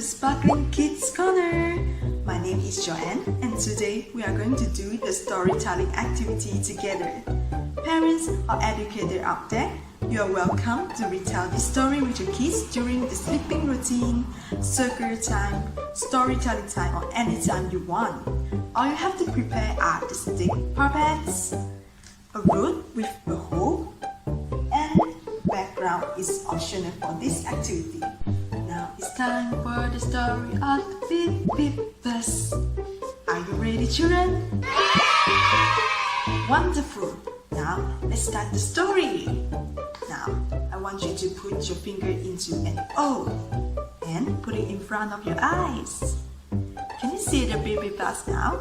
Sparkling Kids Corner. My name is Joanne and today we are going to do the storytelling activity together. Parents or educators out there, you are welcome to retell this story with your kids during the sleeping routine, circle time, storytelling time or anytime you want. All you have to prepare are the stick puppets, a root with a hole, and background is optional for this activity. Now it's time for the story of the Beep Beep Bus. Are you ready, children? Wonderful! Now let's start the story. Now I want you to put your finger into an O and put it in front of your eyes. Can you see the Beep Beep Bus now?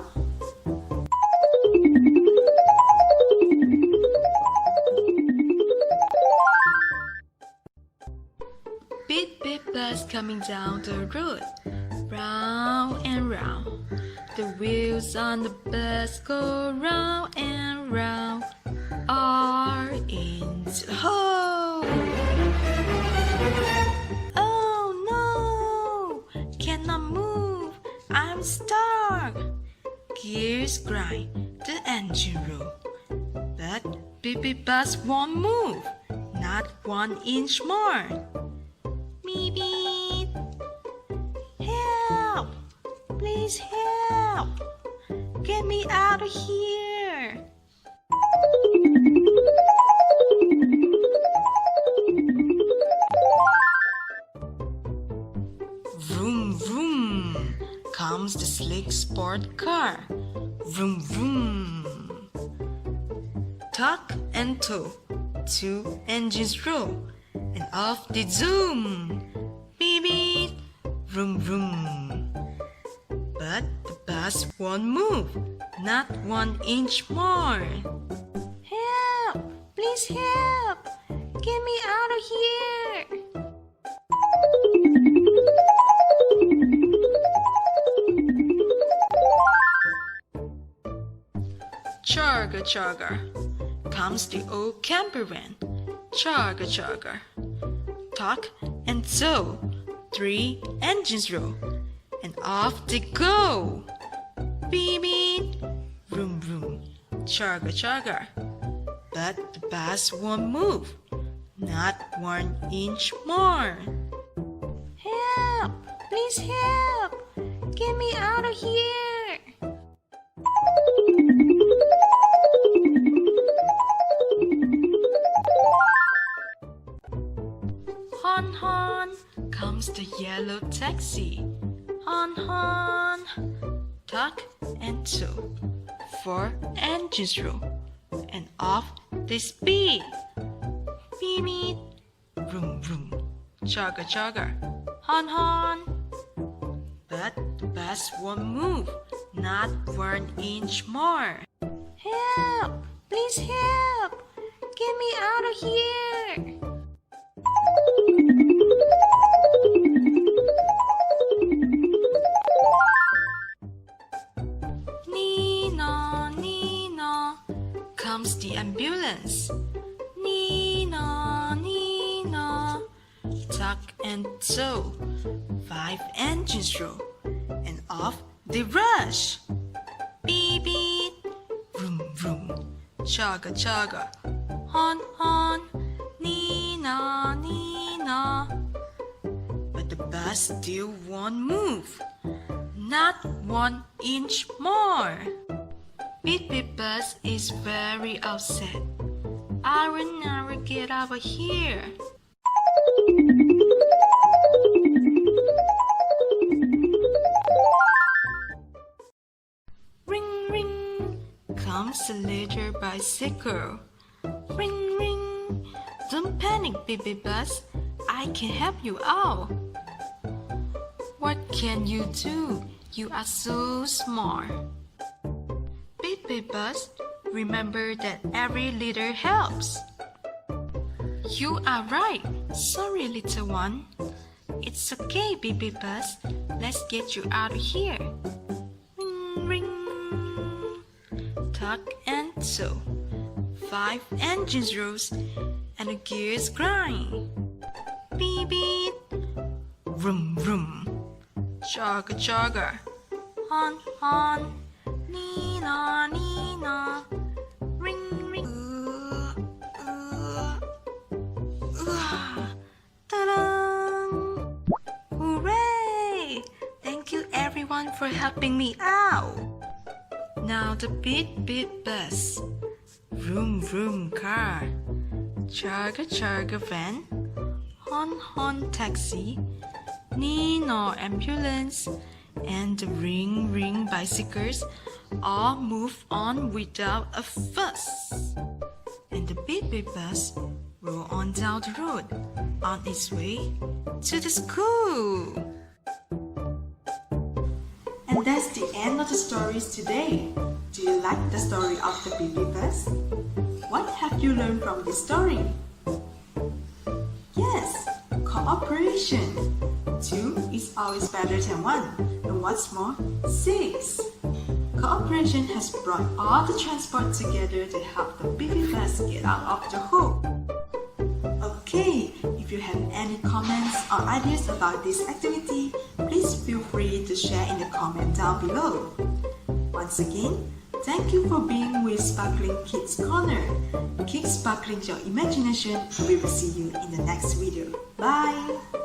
Beep beep bus coming down the road, round and round. The wheels on the bus go round and round. Are in the hole. Oh no! Cannot move. I'm stuck. Gears grind. The engine roll. But beep beep bus won't move. Not 1 inch more. Beep beep. Help! Please help! Get me out of here! Vroom vroom comes the slick sport car. Vroom vroom. Tuck and tow, 2 engines roll, and off they zoom. Beep beep, vroom vroom. But the bus won't move, not 1 inch more. Help! Please help! Get me out of here! Chugga chugga comes the old camper van. Chugga chugga. Tuck and tow, 3 engines roll, and off they go. Beep beep, vroom vroom, chugga chugga. But the bus won't move, not 1 inch more. Help! Please help! Get me out of here! Hon hon comes the yellow taxi. Hon hon. Tuck and tow, 4 engines roll, and off they speed. Beep beep, vroom vroom, chugga chugga, hon hon. But the bus won't move, not 1 inch more. Help! Please help! Get me out of here! Nino, Nino, comes the ambulance. Nino, Nino, tuck and tow, 5 engines roll, and off they rush. Beep beep, vroom vroom, chugga chugga, hon hon, Nino, Nino. But the bus still won't move, not 1 inch more. Beep beep bus is very upset. I will never get out of here. Ring ring comes the little bicycle. Ring ring, don't panic, beep beep bus. I can help you out. What can you do? You are so smart. Beep beep bus, remember that every little helps. You are right. Sorry, little one. It's okay, beep beep bus. Let's get you out of here. Ring ring. Tuck and tow, 5 engines rolls, and the gears grind. Beep beep, vroom vroom, Jogger, jogger. Hon, hon. Nina, Nina. Ring, ring. Ta-da! Hooray! Thank you everyone for helping me out. Now the beep beep bus. Vroom vroom car. Chugga chugga van. Hon hon taxi. Nino ambulance. And the ring ring bicycles all move on without a fuss. And the beep beep bus roll on down the road on its way to the school. And that's the end of the stories today. Do you like the story of the beep beep bus? What have you learned from this story? Yes, cooperation. 2 is always better than 1. And what's more, 6. Cooperation has brought all the transport together to help the beep beep bus get out of the hole. Okay, if you have any comments or ideas about this activity, please feel free to share in the comment down below. Once again, thank you for being with Sparkling Kids Corner. Keep sparkling your imagination and we will see you in the next video. Bye!